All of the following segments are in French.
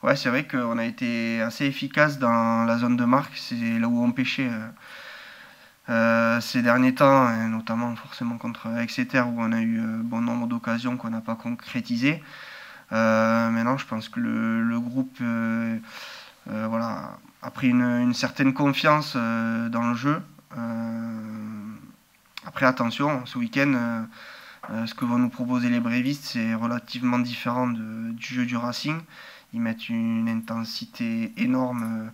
Ouais, c'est vrai qu'on a été assez efficace dans la zone de marque, c'est là où on pêchait ces derniers temps, et notamment forcément contre Exeter où on a eu bon nombre d'occasions qu'on n'a pas concrétisées. Maintenant, je pense que le groupe voilà, a pris une certaine confiance dans le jeu. Après, attention, ce week-end, ce que vont nous proposer les brévistes, c'est relativement différent du jeu du Racing. Ils mettent une intensité énorme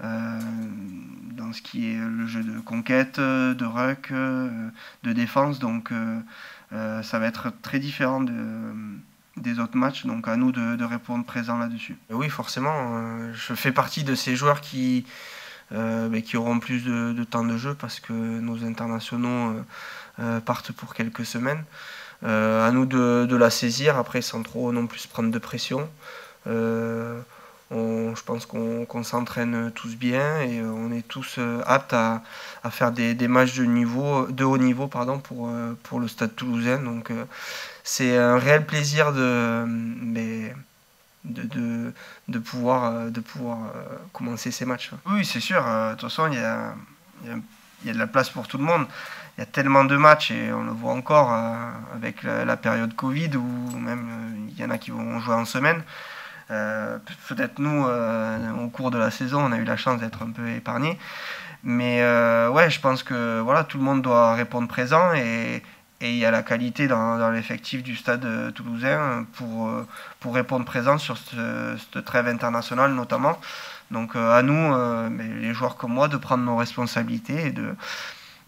dans ce qui est le jeu de conquête, de ruck, de défense. Donc ça va être très différent des autres matchs. Donc à nous de répondre présent là-dessus. Oui, forcément. Je fais partie de ces joueurs qui auront plus de temps de jeu parce que nos internationaux partent pour quelques semaines. À nous de la saisir, après sans trop non plus prendre de pression. Je pense qu'on s'entraîne tous bien et on est tous aptes à faire des matchs de haut niveau pour le Stade Toulousain. Donc c'est un réel plaisir de pouvoir commencer ces matchs. Oui, c'est sûr. De toute façon, il y a de la place pour tout le monde. Il y a tellement de matchs et on le voit encore avec la période Covid où même il y en a qui vont jouer en semaine. Peut-être nous, au cours de la saison, on a eu la chance d'être un peu épargnés. Mais ouais, je pense que voilà, tout le monde doit répondre présent et il y a la qualité dans l'effectif du stade toulousain pour répondre présent sur cette trêve internationale notamment. Donc à nous, les joueurs comme moi, de prendre nos responsabilités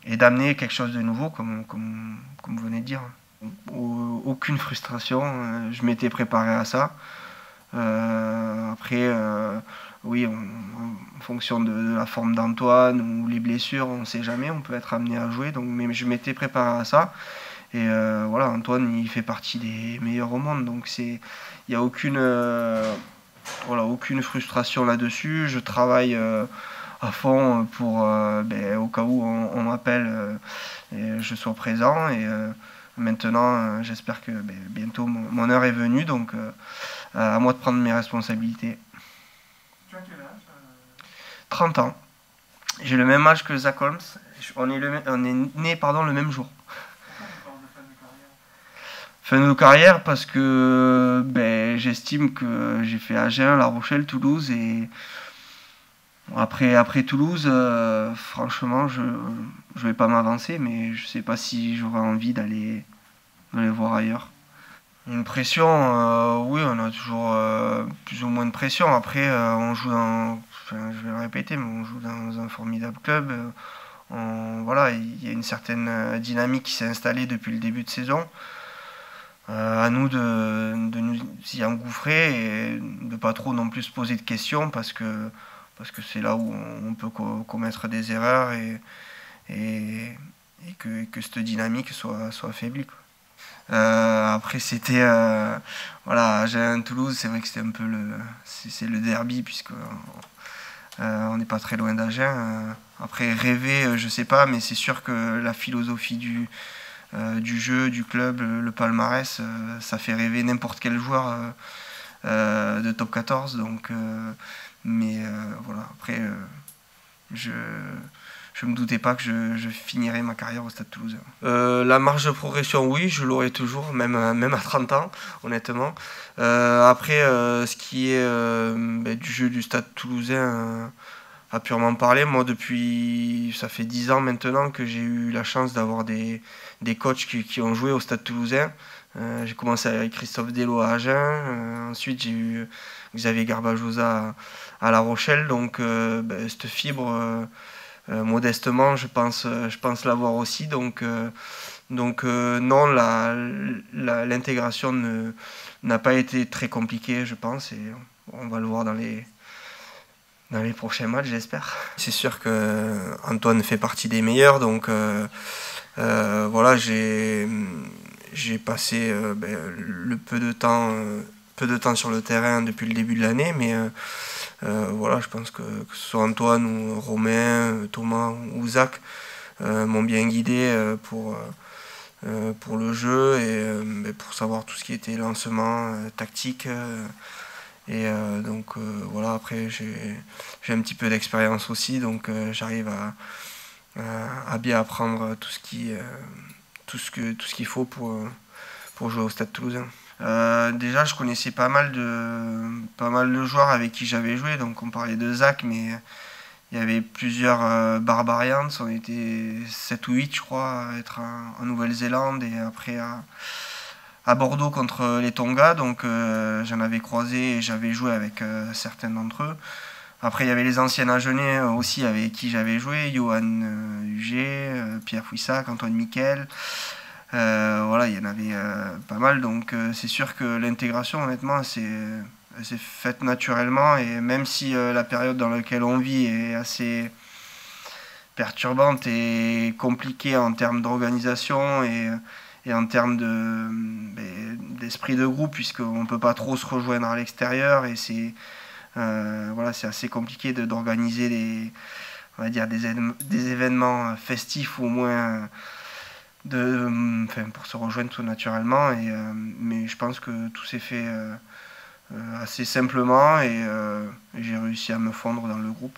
et d'amener quelque chose de nouveau, comme vous venez de dire. Aucune frustration, je m'étais préparé à ça. Après, oui, en fonction de la forme d'Antoine ou les blessures, on ne sait jamais, on peut être amené à jouer. Donc, mais je m'étais préparé à ça. Et voilà, Antoine, il fait partie des meilleurs au monde. Donc, il n'y a aucune frustration là-dessus. Je travaille à fond pour, au cas où on m'appelle, et je sois présent. Et maintenant, j'espère que bientôt mon heure est venue. Donc, à moi de prendre mes responsabilités. Tu as quel âge 30 ans. J'ai le même âge que Zach Holmes. On est né le même jour. Pourquoi tu parles de fin de carrière Fin de carrière parce que j'estime que j'ai fait Agen, La Rochelle, Toulouse et après Toulouse, franchement, je vais pas m'avancer, mais je sais pas si j'aurais envie d'aller voir ailleurs. Une pression, oui, on a toujours plus ou moins de pression. Après, on joue je vais le répéter, mais on joue dans un formidable club. Voilà, il y a une certaine dynamique qui s'est installée depuis le début de saison. À nous de nous y engouffrer et de pas trop non plus se poser de questions parce que c'est là où on peut commettre des erreurs et que cette dynamique soit affaiblie, quoi. Après c'était voilà, Agen Toulouse, c'est vrai que c'était un peu c'est le derby puisque on n'est pas très loin d'Agen. Après rêver, je sais pas, mais c'est sûr que la philosophie du jeu, du club, le palmarès, ça fait rêver n'importe quel joueur de top 14. Donc, mais voilà, après, je je me doutais pas que je finirais ma carrière au Stade Toulousain. La marge de progression, oui, je l'aurai toujours, même à 30 ans, honnêtement. Après, ce qui est du jeu du Stade Toulousain, à purement parler, moi, ça fait 10 ans maintenant que j'ai eu la chance d'avoir des coachs qui ont joué au Stade Toulousain. J'ai commencé avec Christophe Dello à Agen, ensuite j'ai eu Xavier Garbajosa à La Rochelle, donc cette fibre, modestement, je pense l'avoir aussi. Donc non, l'intégration n'a pas été très compliquée, je pense, et on va le voir dans les prochains matchs, j'espère. C'est sûr que Antoine fait partie des meilleurs, donc voilà, j'ai passé le peu de temps sur le terrain depuis le début de l'année, mais voilà, je pense que ce soit Antoine ou Romain, Thomas ou Zach m'ont bien guidé pour le jeu et pour savoir tout ce qui était lancement, tactique Et voilà, après j'ai un petit peu d'expérience aussi, donc j'arrive à bien apprendre tout ce qu'il faut pour jouer au Stade Toulousain. Déjà, je connaissais pas mal de joueurs avec qui j'avais joué, donc on parlait de Zach, mais il y avait plusieurs Barbarians, on était 7 ou 8 je crois à être en Nouvelle-Zélande et après à Bordeaux contre les Tonga, donc j'en avais croisé et j'avais joué avec certains d'entre eux. Après il y avait les anciens Agenais aussi avec qui j'avais joué, Johan Huget, Pierre Fouissac, Antoine Miquel. Voilà, il y en avait pas mal, donc c'est sûr que l'intégration honnêtement c'est faite naturellement, et même si la période dans laquelle on vit est assez perturbante et compliquée en termes d'organisation et en termes d'esprit de groupe, puisqu'on ne peut pas trop se rejoindre à l'extérieur, et c'est assez compliqué d'organiser on va dire des événements festifs, ou au moins pour se rejoindre tout naturellement. Mais je pense que tout s'est fait assez simplement, et j'ai réussi à me fondre dans le groupe.